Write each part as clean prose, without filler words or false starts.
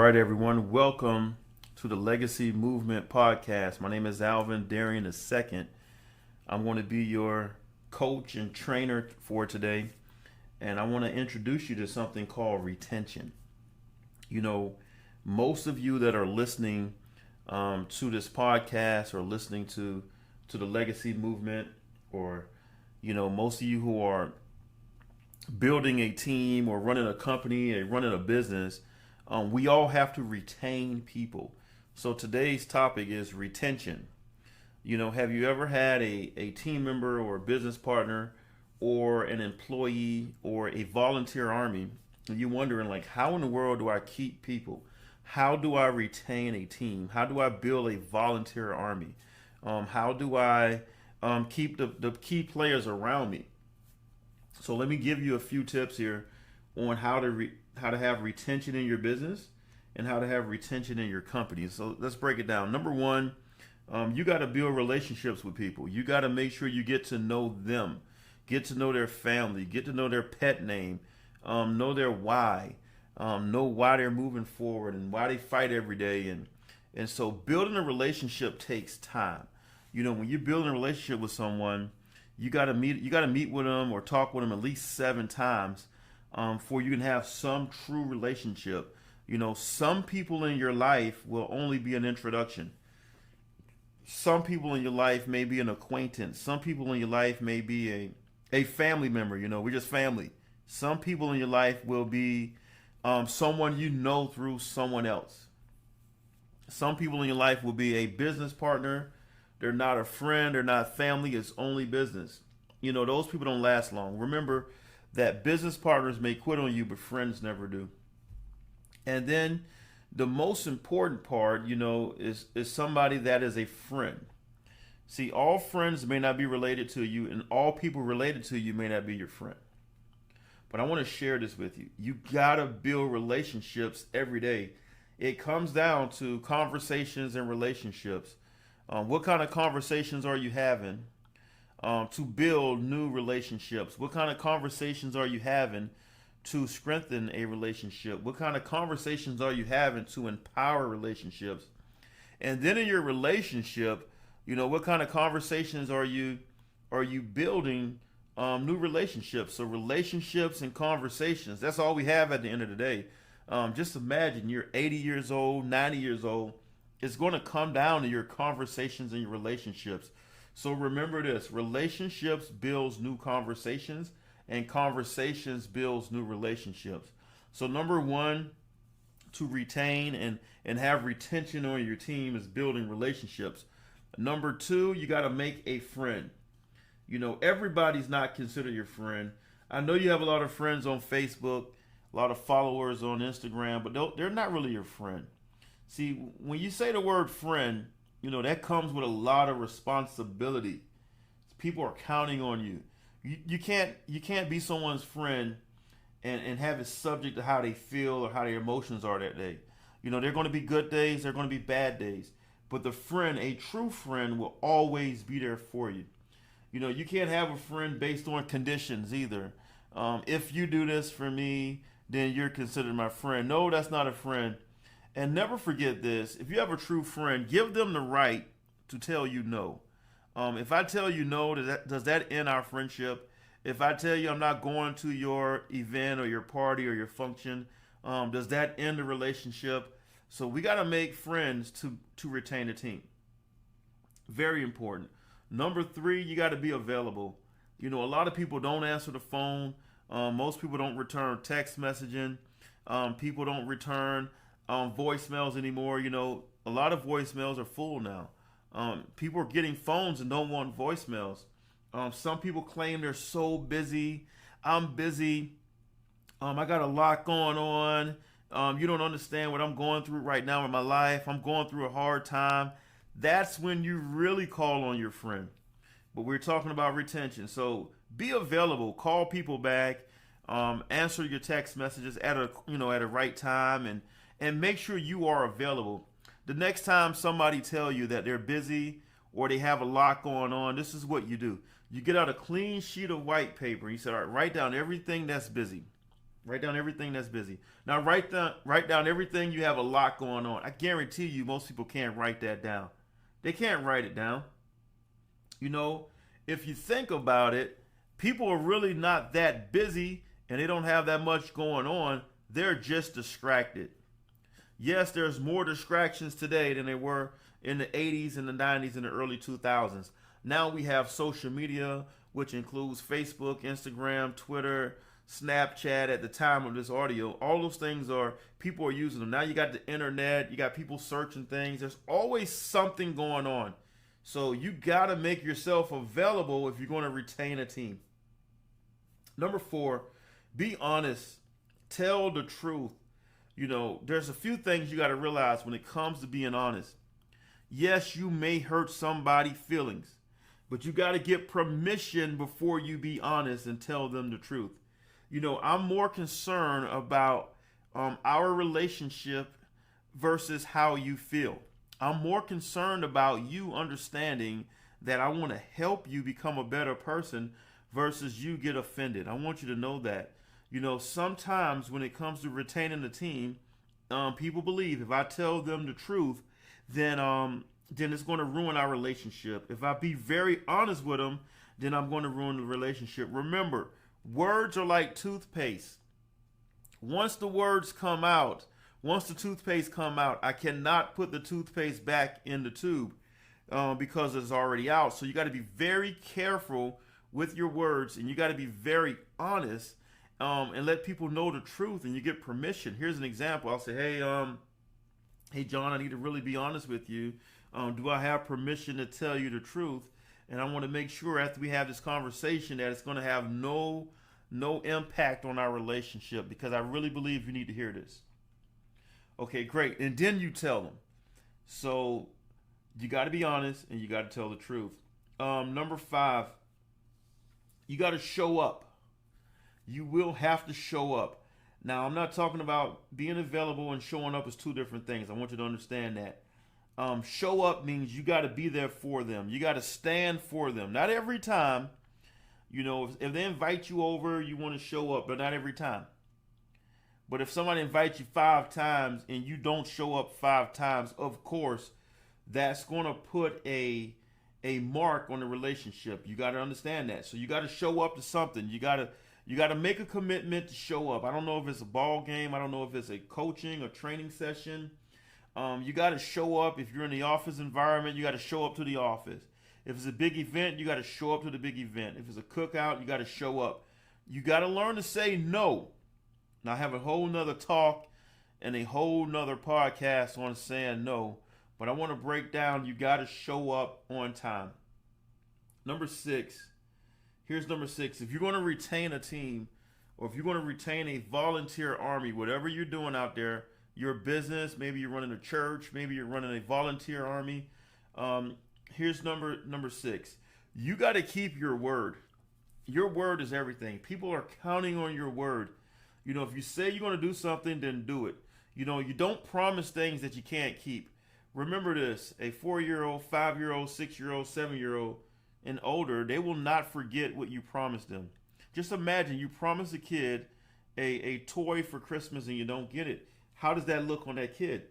right, everyone. Welcome to the Legacy Movement Podcast. My name is Alvin Darian II. I'm going to be your coach and trainer for today. And I want to introduce you to something called retention. You know, most of you that are listening to this podcast or listening to the Legacy Movement, or, most of you who are building a team or running a company or running a business, we all have to retain people. So today's topic is retention. Have you ever had a team member or a business partner or an employee or a volunteer army, and you're wondering, like, how in the world do I keep people? How do I retain a team? How do I build a volunteer army? How do I keep the key players around me? So let me give you a few tips here on how to have retention in your business and how to have retention in your company. So let's break it down. Number one, you got to build relationships with people. You got to make sure you get to know them, get to know their family, get to know their pet name, know their why, know why they're moving forward and why they fight every day. And so building a relationship takes time. When you're building a relationship with someone, you got to meet with them or talk with them at least 7 times before you can have some true relationship. Some people in your life will only be an introduction. Some people in your life may be an acquaintance. Some people in your life may be a family member. We're just family. Some people in your life will be someone you know through someone else. Some people in your life will be a business partner. They're not a friend. They're not family. It's only business. Those people don't last long. Remember that business partners may quit on you, but friends never do. And then the most important part, is somebody that is a friend. See, all friends may not be related to you, and all people related to you may not be your friend. But I want to share this with you. You got to build relationships every day. It comes down to conversations and relationships. What kind of conversations are you having to build new relationships? What kind of conversations are you having to strengthen a relationship? What kind of conversations are you having to empower relationships? And then in your relationship, what kind of conversations are you building new relationships? So relationships and conversations, that's all we have at the end of the day. Just imagine you're 80 years old, 90 years old. It's going to come down to your conversations and your relationships. So remember this: relationships builds new conversations, and conversations builds new relationships. So number one, to retain and have retention on your team is building relationships. Number two, you got to make a friend. Everybody's not considered your friend. I know you have a lot of friends on Facebook, a lot of followers on Instagram, but they're not really your friend. See, when you say the word friend, that comes with a lot of responsibility. People are counting on you. You can't be someone's friend and have it subject to how they feel or how their emotions are that day. They're going to be good days, they're going to be bad days. But the friend, a true friend, will always be there for you. You can't have a friend based on conditions either. If you do this for me, then you're considered my friend. No, that's not a friend. And never forget this: if you have a true friend, give them the right to tell you no. If I tell you no, does that end our friendship? If I tell you I'm not going to your event or your party or your function, does that end the relationship? So we got to make friends to retain the team. Very important. Number 3, you got to be available. A lot of people don't answer the phone. Most people don't return text messaging. People don't return voicemails anymore. A lot of voicemails are full now. People are getting phones and don't want voicemails. Some people claim they're so busy. I'm busy. I got a lot going on. You don't understand what I'm going through right now in my life. I'm going through a hard time. That's when you really call on your friend. But we're talking about retention. So be available. Call people back. Answer your text messages at a right time, and make sure you are available. The next time somebody tell you that they're busy or they have a lot going on, this is what you do. You get out a clean sheet of white paper. You say, all right, write down everything that's busy. Write down everything that's busy. Now write down everything you have a lot going on. I guarantee you most people can't write that down. They can't write it down. You know, if you think about it, people are really not that busy and they don't have that much going on. They're just distracted. Yes, there's more distractions today than there were in the 80s and the 90s and the early 2000s. Now we have social media, which includes Facebook, Instagram, Twitter, Snapchat at the time of this audio. All those things are, people are using them. Now you got the internet, you got people searching things. There's always something going on. So you got to make yourself available if you're going to retain a team. Number 4, be honest. Tell the truth. You know, there's a few things you got to realize when it comes to being honest. Yes, you may hurt somebody's feelings, but you got to get permission before you be honest and tell them the truth. You know, I'm more concerned about our relationship versus how you feel. I'm more concerned about you understanding that I want to help you become a better person versus you get offended. I want you to know that. You know, sometimes when it comes to retaining the team, people believe if I tell them the truth, then it's going to ruin our relationship. If I be very honest with them, then I'm going to ruin the relationship. Remember, words are like toothpaste. Once the toothpaste come out, I cannot put the toothpaste back in the tube because it's already out. So you got to be very careful with your words, and you got to be very honest and let people know the truth, and you get permission. Here's an example. I'll say, hey John, I need to really be honest with you. Do I have permission to tell you the truth? And I want to make sure after we have this conversation that it's going to have no impact on our relationship, because I really believe you need to hear this. Okay, great. And then you tell them. So you got to be honest and you got to tell the truth. Number 5, you got to show up. You will have to show up. Now, I'm not talking about being available and showing up as two different things. I want you to understand that. Show up means you got to be there for them. You got to stand for them. Not every time. You know, if they invite you over, you want to show up, but not every time. But if somebody invites you 5 times and you don't show up 5 times, of course, that's going to put a mark on the relationship. You got to understand that. So you got to show up to something. You got to make a commitment to show up. I don't know if it's a ball game. I don't know if it's a coaching or training session. You got to show up. If you're in the office environment, you got to show up to the office. If it's a big event, you got to show up to the big event. If it's a cookout, you got to show up. You got to learn to say no. Now, I have a whole nother talk and a whole nother podcast on saying no, but I want to break down, you got to show up on time. Number 6. Here's number 6. If you're going to retain a team, or if you're going to retain a volunteer army, whatever you're doing out there, your business, maybe you're running a church, maybe you're running a volunteer army. Here's number 6. You got to keep your word. Your word is everything. People are counting on your word. You know, if you say you're going to do something, then do it. You know, you don't promise things that you can't keep. Remember this, a 4-year-old, 5-year-old, 6-year-old, 7-year-old, and older, they will not forget what you promised them. Just imagine you promise a kid a toy for Christmas and you don't get it. How does that look on that kid?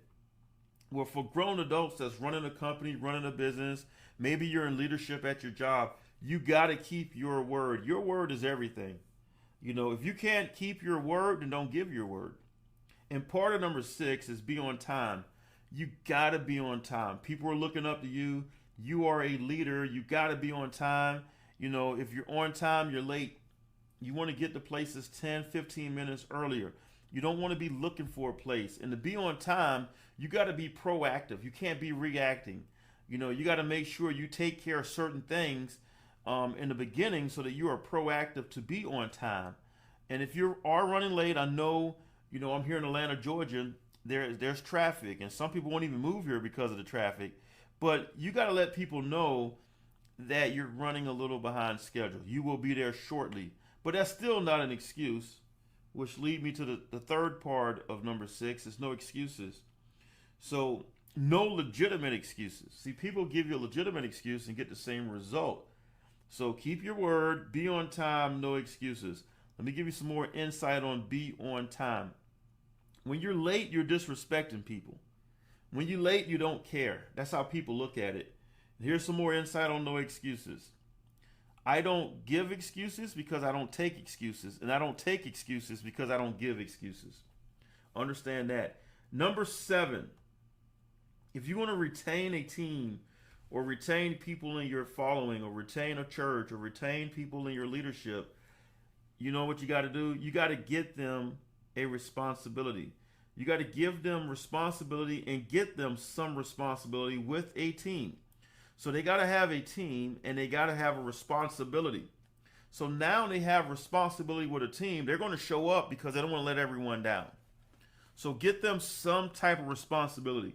Well, for grown adults that's running a company, running a business, maybe you're in leadership at your job, you got to keep your word. Your word is everything. You know, if you can't keep your word, then don't give your word. And part of number 6 is be on time. You got to be on time. People are looking up to you. You are a leader. You got to be on time. You know, if you're on time, you're late. You want to get to places 10, 15 minutes earlier. You don't want to be looking for a place. And to be on time, you got to be proactive. You can't be reacting. You know, you got to make sure you take care of certain things in the beginning so that you are proactive to be on time. And if you are running late, I know, you know, I'm here in Atlanta, Georgia. There's traffic, and some people won't even move here because of the traffic. But you got to let people know that you're running a little behind schedule. You will be there shortly. But that's still not an excuse, which lead me to the third part of number 6 is no excuses. So no legitimate excuses. See, people give you a legitimate excuse and get the same result. So keep your word, be on time, no excuses. Let me give you some more insight on be on time. When you're late, you're disrespecting people. When you're late, you don't care. That's how people look at it. Here's some more insight on no excuses. I don't give excuses because I don't take excuses. And I don't take excuses because I don't give excuses. Understand that. Number 7, if you want to retain a team or retain people in your following or retain a church or retain people in your leadership, you know what you got to do? You got to get them a responsibility. You got to give them responsibility and get them some responsibility with a team. So they got to have a team and they got to have a responsibility. So now they have responsibility with a team. They're going to show up because they don't want to let everyone down. So get them some type of responsibility.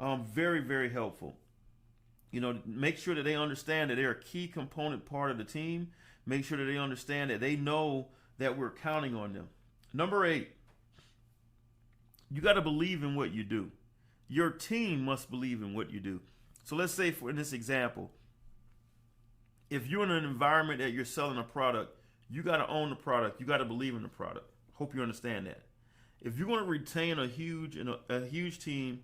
Very, very helpful. You know, make sure that they understand that they're a key component part of the team. Make sure that they understand that they know that we're counting on them. Number 8, you got to believe in what you do. Your team must believe in what you do. So let's say in this example, if you're in an environment that you're selling a product, you got to own the product. You got to believe in the product. Hope you understand that. If you're going to retain a huge team,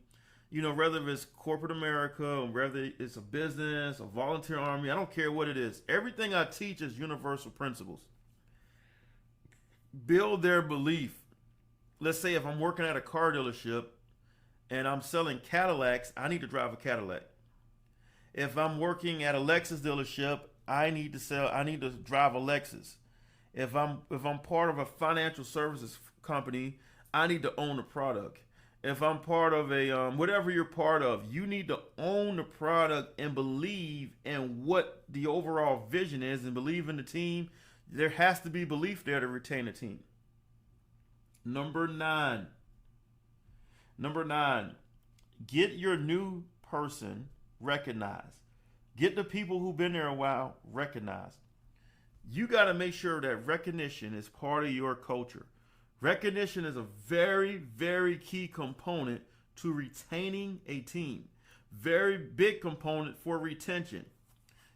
you know, whether it's corporate America or whether it's a business, a volunteer army, I don't care what it is. Everything I teach is universal principles. Build their belief. Let's say if I'm working at a car dealership and I'm selling Cadillacs, I need to drive a Cadillac. If I'm working at a Lexus dealership, I need to drive a Lexus. If I'm part of a financial services company, I need to own a product. If I'm part of a whatever you're part of, you need to own the product and believe in what the overall vision is and believe in the team. There has to be belief there to retain a team. Number 9, get your new person recognized. Get the people who've been there a while recognized. You got to make sure that recognition is part of your culture. Recognition is a very, very key component to retaining a team. Very big component for retention.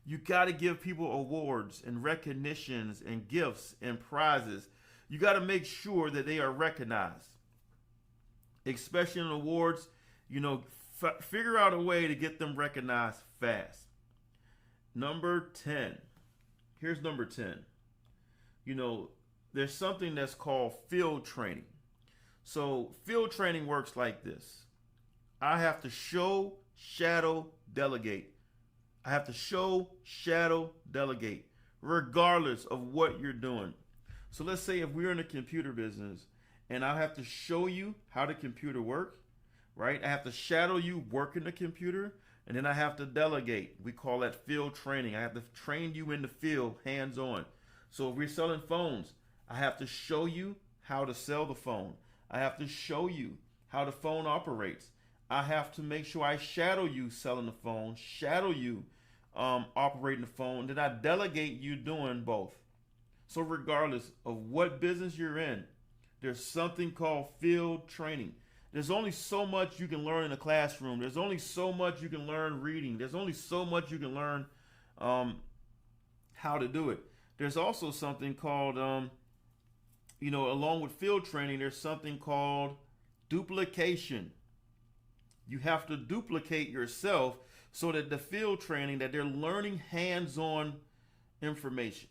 You got to give people awards and recognitions and gifts and prizes. You got to make sure that they are recognized. Especially in awards, you know, figure out a way to get them recognized fast. Number 10. Here's number 10. You know, there's something that's called field training. So field training works like this. I have to show, shadow, delegate. I have to show, shadow, delegate, regardless of what you're doing. So let's say if we're in the computer business and I have to show you how the computer works, right? I have to shadow you working the computer, and then I have to delegate. We call that field training. I have to train you in the field, hands-on. So if we're selling phones, I have to show you how to sell the phone. I have to show you how the phone operates. I have to make sure I shadow you selling the phone, shadow you operating the phone, then I delegate you doing both. So regardless of what business you're in, there's something called field training. There's only so much you can learn in a classroom. There's only so much you can learn reading. There's only so much you can learn how to do it. There's also something called, along with field training, there's something called duplication. You have to duplicate yourself so that the field training, that they're learning hands-on information.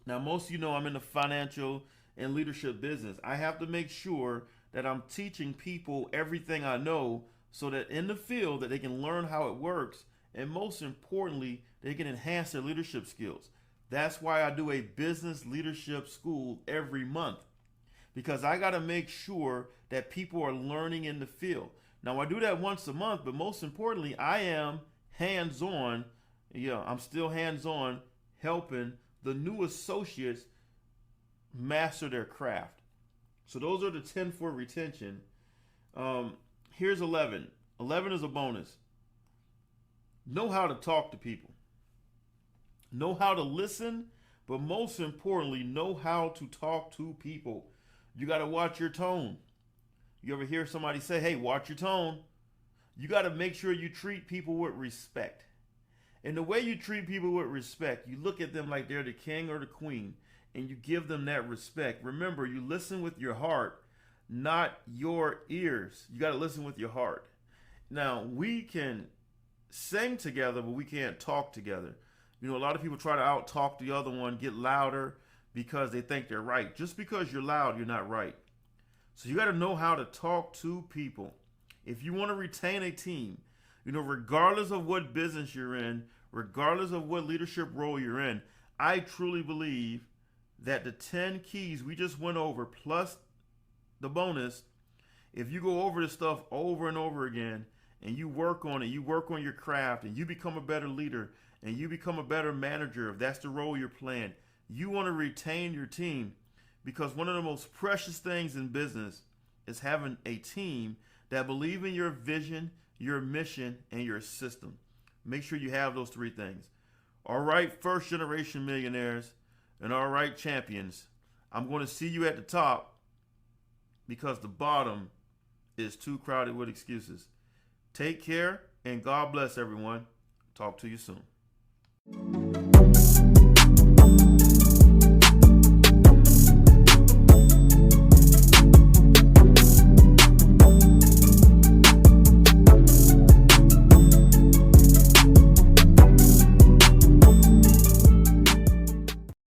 Now, most of you know I'm in the financial and leadership business. I have to make sure that I'm teaching people everything I know so that in the field that they can learn how it works, and most importantly, they can enhance their leadership skills. That's why I do a business leadership school every month, because I got to make sure that people are learning in the field. Now, I do that once a month, but most importantly, I am hands-on. I'm still hands-on helping the new associates master their craft. So those are the 10 for retention. Here's 11. 11 is a bonus. Know how to talk to people. Know how to listen, but most importantly, know how to talk to people. You got to watch your tone. You ever hear somebody say, hey, watch your tone? You got to make sure you treat people with respect. And the way you treat people with respect, you look at them like they're the king or the queen. and you give them that respect. Remember, you listen with your heart, not your ears. You got to listen with your heart. Now, we can sing together, but we can't talk together. You know, a lot of people try to out talk the other one, get louder because they think they're right. Just because you're loud, you're not right. So you got to know how to talk to people. If you want to retain a team, you know, regardless of what business you're in, regardless of what leadership role you're in, I truly believe that the 10 keys we just went over, plus the bonus, if you go over this stuff over and over again and you work on it, you work on your craft, and you become a better leader and you become a better manager, if that's the role you're playing, you want to retain your team, because one of the most precious things in business is having a team that believe in your vision, your mission, and your system. Make sure you have those three things. All right, first generation millionaires and all right, champions. I'm going to see you at the top because the bottom is too crowded with excuses. Take care and God bless everyone. Talk to you soon.